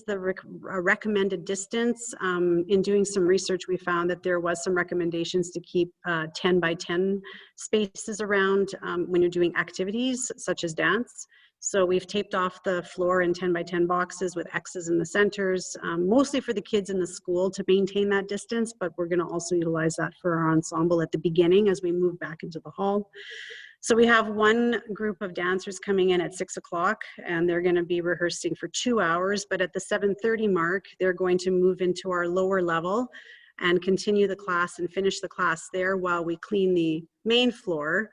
the recommended distance. In doing some research, we found that there was some recommendations to keep 10 by 10 spaces around when you're doing activities such as dance. So we've taped off the floor in 10 by 10 boxes with X's in the centers, mostly for the kids in the school to maintain that distance, but we're gonna also utilize that for our ensemble at the beginning as we move back into the hall. So we have one group of dancers coming in at 6 o'clock and they're gonna be rehearsing for 2 hours, but at the 7:30 mark, they're going to move into our lower level and continue the class and finish the class there while we clean the main floor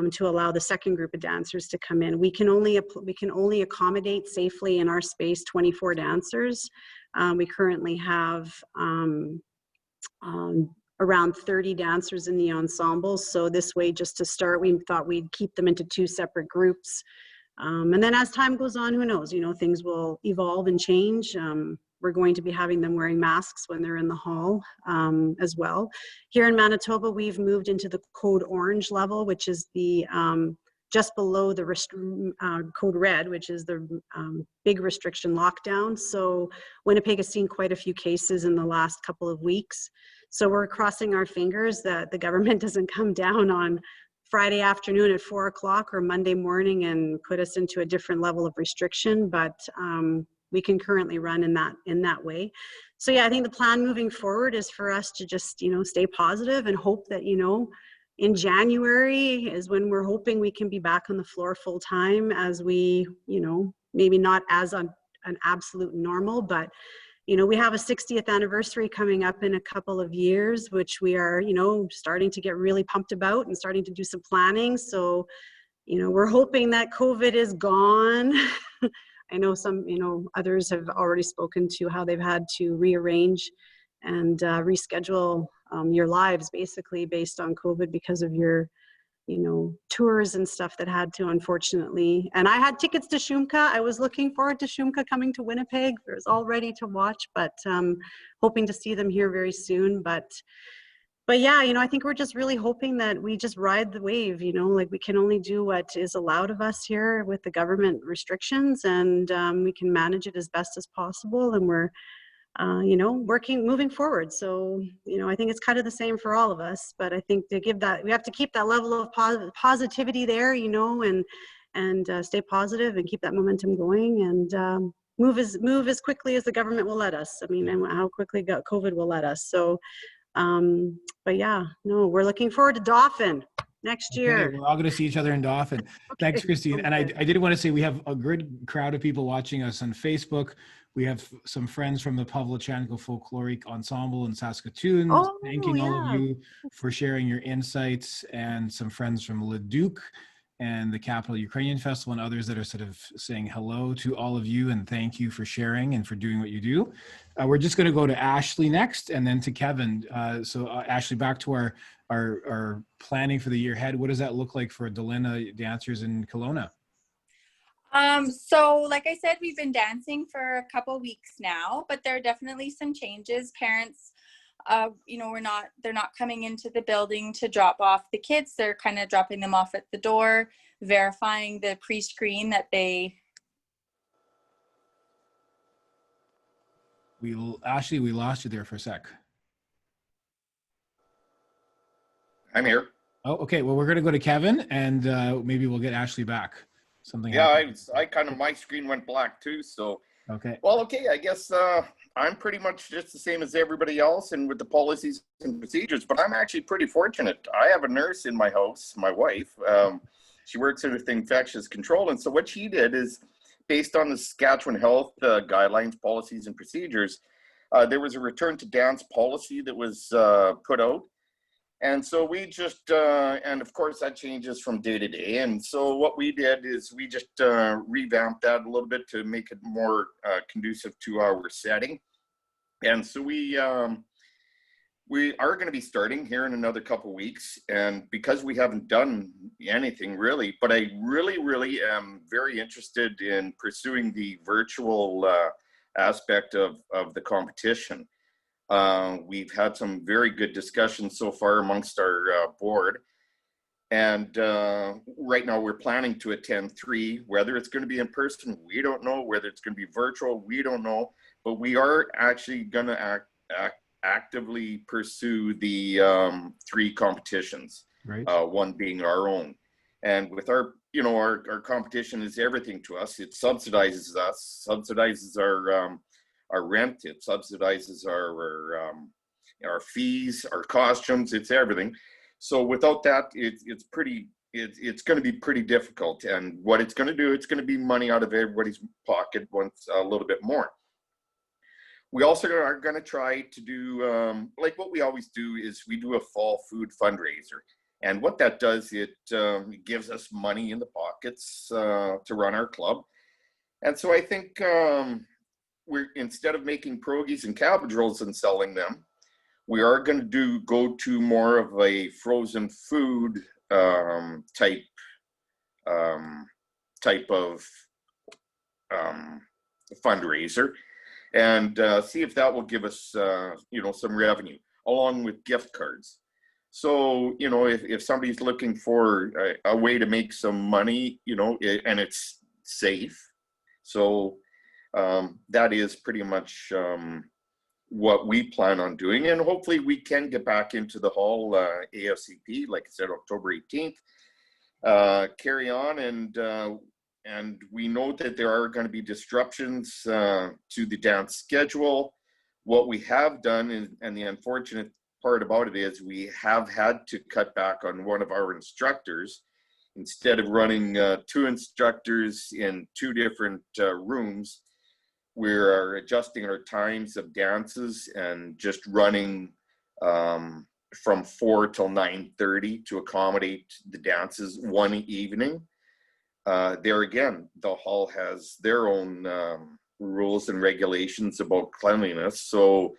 to allow the second group of dancers to come in. We can only accommodate safely in our space 24 dancers. We currently have around 30 dancers in the ensemble. So this way, just to start, we thought we'd keep them into 2 separate groups. And then as time goes on, who knows, things will evolve and change. We're going to be having them wearing masks when they're in the hall as well. Here in Manitoba, we've moved into the code orange level, which is the just below the code red, which is the big restriction lockdown. So Winnipeg has seen quite a few cases in the last couple of weeks. So we're crossing our fingers that the government doesn't come down on Friday afternoon at 4 o'clock or Monday morning and put us into a different level of restriction. But we can currently run in that way. So yeah, I think the plan moving forward is for us to just, stay positive and hope that, in January is when we're hoping we can be back on the floor full time as we, maybe not as an absolute normal, but, we have a 60th anniversary coming up in a couple of years, which we are, starting to get really pumped about and starting to do some planning. So, we're hoping that COVID is gone. I know some, others have already spoken to how they've had to rearrange and reschedule your lives basically based on COVID because of your, tours and stuff that had to, unfortunately. And I had tickets to Shumka. I was looking forward to Shumka coming to Winnipeg. I was all ready to watch, but hoping to see them here very soon. But yeah, I think we're just really hoping that we just ride the wave, like we can only do what is allowed of us here with the government restrictions, and we can manage it as best as possible. And we're, moving forward. So, I think it's kind of the same for all of us, but I think we have to keep that level of positivity there, and stay positive and keep that momentum going and move as quickly as the government will let us. I mean, and how quickly COVID will let us. So, but yeah, no, we're looking forward to Dauphin next year. Okay, we're all going to see each other in Dauphin. Okay. Thanks, Christine. And I did want to say we have a good crowd of people watching us on Facebook. We have some friends from the Pavlichenko Folkloric Ensemble in Saskatoon, thanking all of you for sharing your insights, and some friends from Leduc and the Capital Ukrainian Festival and others that are sort of saying hello to all of you and thank you for sharing and for doing what you do. We're just going to go to Ashley next and then to Kevin. So Ashley, back to our planning for the year ahead. What does that look like for Dolyna dancers in Kelowna? So like I said, we've been dancing for a couple weeks now, but there are definitely some changes. Parents you know, they're not coming into the building to drop off the kids. They're kind of dropping them off at the door, verifying the pre-screen that they. Ashley, we lost you there for a sec. I'm here. Oh, okay. Well, we're going to go to Kevin, and maybe we'll get Ashley back. Something. Yeah, happened. I kind of, my screen went black too. So, okay. Well, okay, I guess I'm pretty much just the same as everybody else and with the policies and procedures, but I'm actually pretty fortunate. I have a nurse in my house, my wife. She works with infectious control. And so what she did is, based on the Saskatchewan health guidelines, policies, and procedures, there was a return to dance policy that was put out. And so we just, and of course that changes from day to day. And so what we did is we just revamped that a little bit to make it more conducive to our setting. And so we are going to be starting here in another couple of weeks. And because we haven't done anything really, but I really am very interested in pursuing the virtual aspect of the competition. We've had some very good discussions so far amongst our board. And right now we're planning to attend 3, whether it's going to be in person, we don't know. Whether it's going to be virtual, we don't know. But we are actually going to actively pursue the 3 competitions, right. One being our own. And with our, you know, our competition is everything to us. It subsidizes us, subsidizes our rent, it subsidizes our fees, our costumes, it's everything. So without that, it's going to be pretty difficult. And what it's going to do, it's going to be money out of everybody's pocket once a little bit more. We also are going to try to do, like what we always do is we do a fall food fundraiser. And what that does, it gives us money in the pockets to run our club. And so I think we're, instead of making pierogies and cabbage rolls and selling them, we are going to go to more of a frozen food type of fundraiser, and see if that will give us you know, some revenue along with gift cards. So, you know, if somebody's looking for a way to make some money, you know, and it's safe, so that is pretty much what we plan on doing. And hopefully we can get back into the hall ASAP, like I said, October 18th, carry on. And we know that there are going to be disruptions to the dance schedule. What we have done, and the unfortunate part about it is we have had to cut back on one of our instructors. Instead of running 2 instructors in 2 different rooms, we're adjusting our times of dances and just running from 4 till 9:30 to accommodate the dances one evening. There again, the hall has their own rules and regulations about cleanliness. So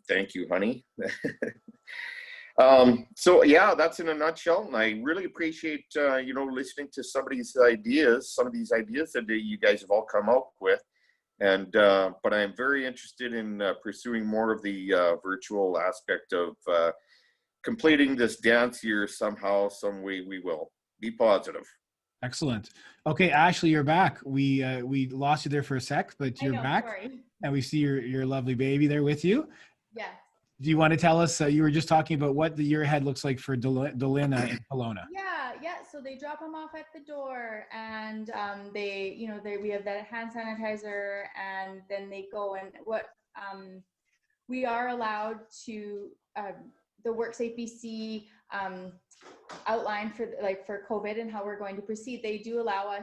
thank you, honey. So yeah, that's in a nutshell. And I really appreciate, you know, listening to some of these ideas that you guys have all come up with. And, but I'm very interested in pursuing more of the virtual aspect of completing this dance year somehow, some way. We will be positive. Excellent. Okay, Ashley, you're back. We lost you there for a sec, but you're back. Sorry. And we see your lovely baby there with you. Yes. Do you want to tell us, you were just talking about what the year ahead looks like for Dolyna in Kelowna? Yeah. So they drop them off at the door, and we have that hand sanitizer, and then they go. And what we are allowed to, the WorkSafe BC outline for COVID and how we're going to proceed. They do allow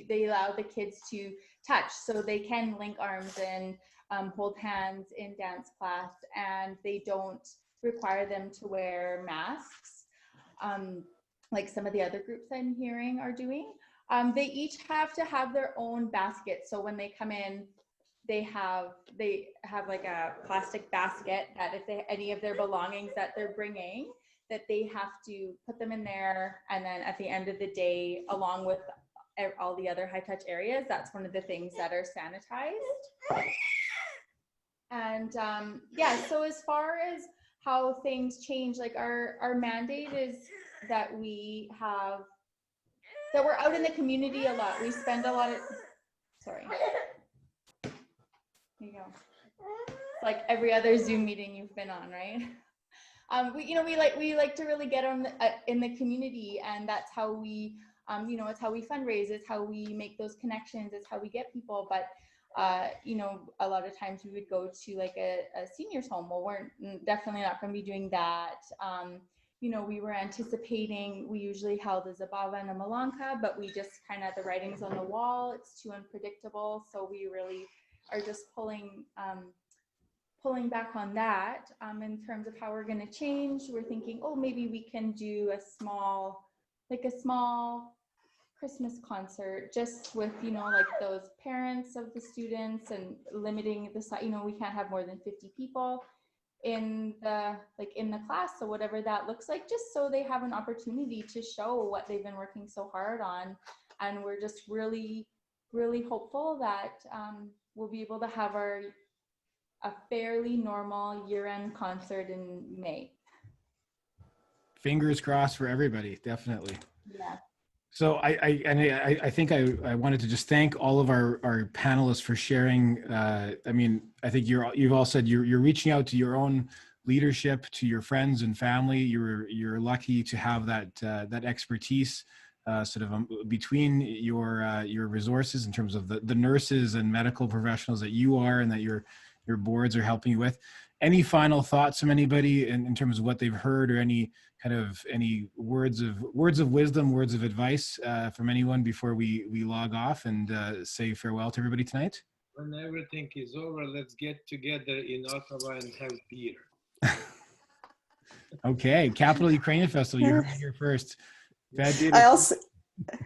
they allow the kids to touch, so they can link arms and hold hands in dance class, and they don't require them to wear masks like some of the other groups I'm hearing are doing. They each have to have their own basket, so when they come in, they have like a plastic basket that if any of their belongings that they're bringing, that they have to put them in there, and then at the end of the day, along with all the other high touch areas, that's one of the things that are sanitized. And yeah, so as far as how things change, like our mandate is that we're out in the community a lot. We spend a lot of, sorry. There you go. It's like every other Zoom meeting you've been on, right? We like to really get on in the community, and that's how we, it's how we fundraise, it's how we make those connections, it's how we get people. But a lot of times we would go to like a seniors home. Well, we're definitely not going to be doing that. We were anticipating, we usually held a Zabava and a Malanka, but we just kind of, the writing's on the wall, it's too unpredictable. So we really are just pulling back on that. In terms of how we're going to change, we're thinking, oh, maybe we can do a small Christmas concert just with, like those parents of the students, and limiting the size, we can't have more than 50 people in the class. So whatever that looks like, just so they have an opportunity to show what they've been working so hard on. And we're just really, really hopeful that we'll be able to have a fairly normal year-end concert in May. Fingers crossed for everybody, definitely. Yeah. So I think I wanted to just thank all of our panelists for sharing. I think you've all said you're reaching out to your own leadership, to your friends and family. You're lucky to have that expertise between your resources in terms of the nurses and medical professionals that you are and that your boards are helping you with. Any final thoughts from anybody in terms of what they've heard, or any words of wisdom, words of advice from anyone before we log off and say farewell to everybody tonight? When everything is over, let's get together in Ottawa and have beer. Okay, Capital Ukrainian Festival, you heard it here first.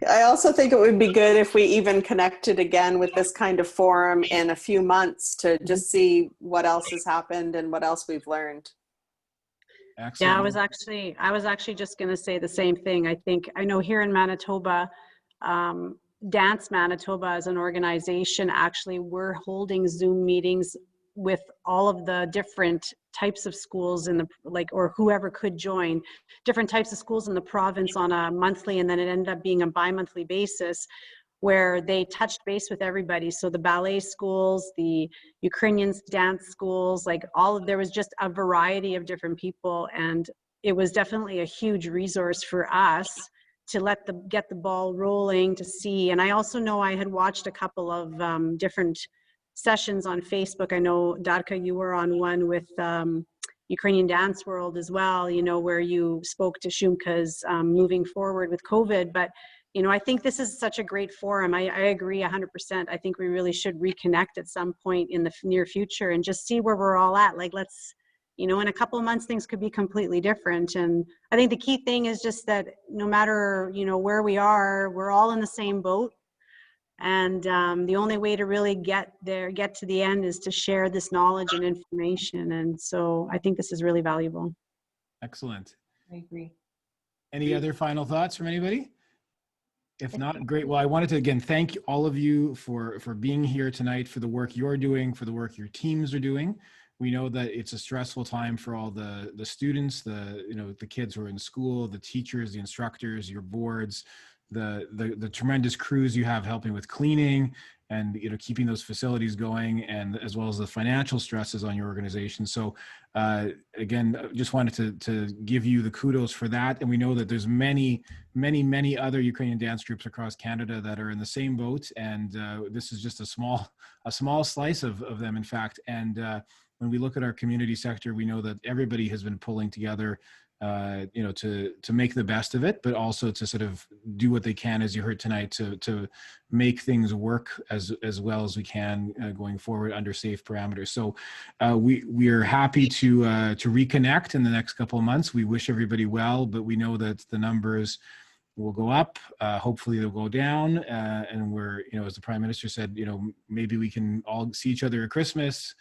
I also think it would be good if we even connected again with this kind of forum in a few months to just see what else has happened and what else we've learned. Excellent. Yeah, I was actually just going to say the same thing. I know here in Manitoba, Dance Manitoba as an organization, actually we're holding Zoom meetings with all of the different types of schools in or whoever could join, different types of schools in the province on a monthly, and then it ended up being a bi-monthly basis where they touched base with everybody. So the ballet schools, the Ukrainian dance schools, there was just a variety of different people. And it was definitely a huge resource for us to get the ball rolling, to see. And I also know I had watched a couple of different sessions on Facebook. I know, Darka, you were on one with Ukrainian Dance World as well, where you spoke to Shumka's moving forward with COVID. But, I think this is such a great forum. I agree 100%. I think we really should reconnect at some point in the near future and just see where we're all at. Let's, in a couple of months, things could be completely different. And I think the key thing is just that no matter, where we are, we're all in the same boat. And the only way to really get to the end, is to share this knowledge and information. And so I think this is really valuable. Excellent. I agree. Any other final thoughts from anybody? If not, great. Well, I wanted to again thank all of you for being here tonight, for the work you're doing, for the work your teams are doing. We know that it's a stressful time for all the students, the kids who are in school, the teachers, the instructors, your boards, the tremendous crews you have helping with cleaning and keeping those facilities going, and as well as the financial stresses on your organization. So again, just wanted to give you the kudos for that. And we know that there's many other Ukrainian dance groups across Canada that are in the same boat, and this is just a small slice of them, in fact. And when we look at our community sector, we know that everybody has been pulling together to make the best of it, but also to sort of do what they can, as you heard tonight, to make things work as well as we can going forward under safe parameters. So we are happy to reconnect in the next couple of months. We wish everybody well, but we know that the numbers will go up. Hopefully they'll go down, and we're, as the Prime Minister said, maybe we can all see each other at Christmas.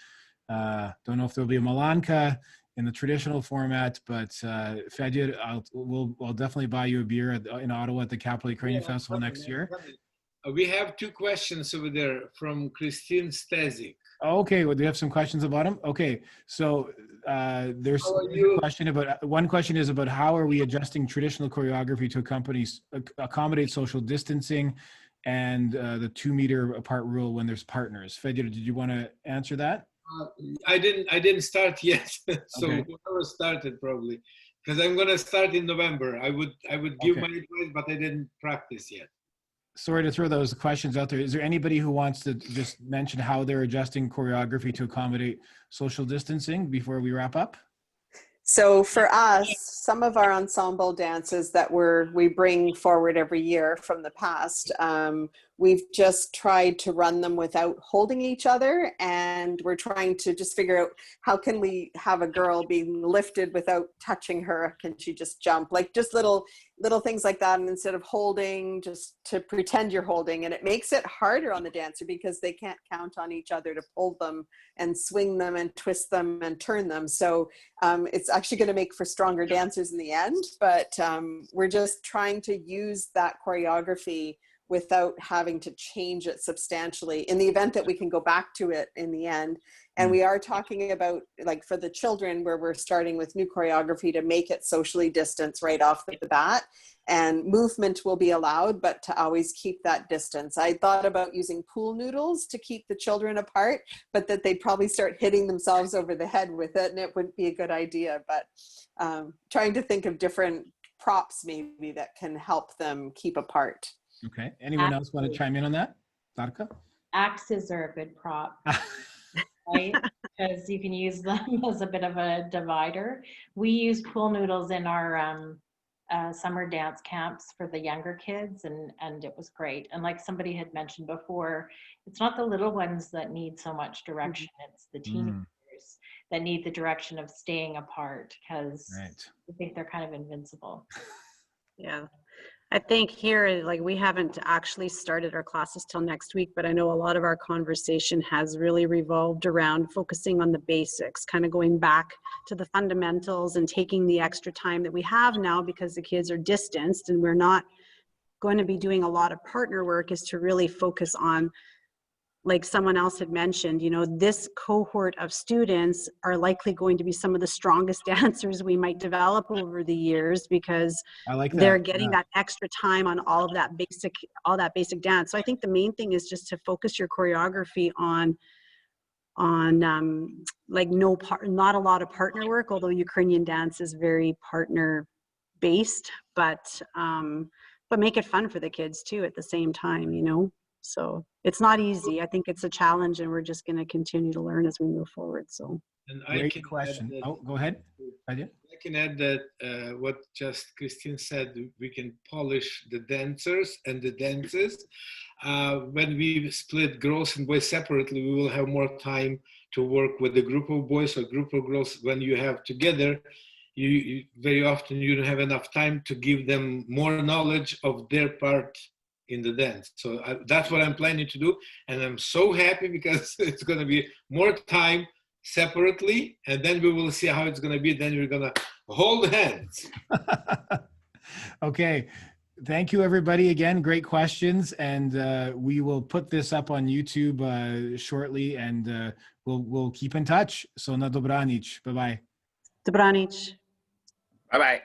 Don't know if there'll be a Malanka in the traditional format, but Fedir, I'll definitely buy you a beer in Ottawa at the Capital Ukrainian Festival next year. We have two questions over there from Christine Stezik. Okay, well, do you have some questions about him? Okay, so there's one question is about how are we adjusting traditional choreography to accommodate social distancing and the 2 meter apart rule when there's partners. Fedir, did you want to answer that? I didn't start yet, so Okay. whoever started probably, because I'm gonna start in November. I would give my advice, but I didn't practice yet. Sorry to throw those questions out there. Is there anybody who wants to just mention how they're adjusting choreography to accommodate social distancing before we wrap up? So for us, some of our ensemble dances that we bring forward every year from the past, we've just tried to run them without holding each other, and we're trying to just figure out how can we have a girl be lifted without touching her? Can she just jump? Like just little things like that, and instead of holding, just to pretend you're holding. And it makes it harder on the dancer because they can't count on each other to pull them and swing them and twist them and turn them. So it's actually going to make for stronger dancers in the end, but we're just trying to use that choreography without having to change it substantially in the event that we can go back to it in the end. And we are talking about, like for the children, where we're starting with new choreography to make it socially distanced right off the bat, and movement will be allowed, but to always keep that distance. I thought about using pool noodles to keep the children apart, but that they'd probably start hitting themselves over the head with it, and it wouldn't be a good idea. But trying to think of different props maybe that can help them keep apart. Okay. Anyone else want to chime in on that? Darka? Axes are a good prop, right? Because you can use them as a bit of a divider. We use pool noodles in our summer dance camps for the younger kids, and it was great. And like somebody had mentioned before, it's not the little ones that need so much direction, it's the teenagers that need the direction of staying apart, because I think they're kind of invincible. Yeah. I think here, like, we haven't actually started our classes till next week, but I know a lot of our conversation has really revolved around focusing on the basics, kind of going back to the fundamentals and taking the extra time that we have now because the kids are distanced and we're not going to be doing a lot of partner work, is to really focus on, like someone else had mentioned, you know, this cohort of students are likely going to be some of the strongest dancers we might develop over the years, because they're getting that extra time on all that basic dance. So I think the main thing is just to focus your choreography on like not a lot of partner work, although Ukrainian dance is very partner based, but make it fun for the kids too at the same time, you know. So it's not easy. I think it's a challenge, and we're just going to continue to learn as we move forward. So, and great question. Go ahead. I can add that what just Christine said, we can polish the dancers and the dances. When we split girls and boys separately, we will have more time to work with a group of boys or group of girls. When you have together, you very often you don't have enough time to give them more knowledge of their part in the dance. So that's what I'm planning to do, and I'm so happy because it's going to be more time separately, and then we will see how it's going to be. Then we're going to hold hands. Okay, thank you everybody again. Great questions, and we will put this up on YouTube shortly, and we'll keep in touch. So na dobranic. Bye bye. dobranic. Bye bye.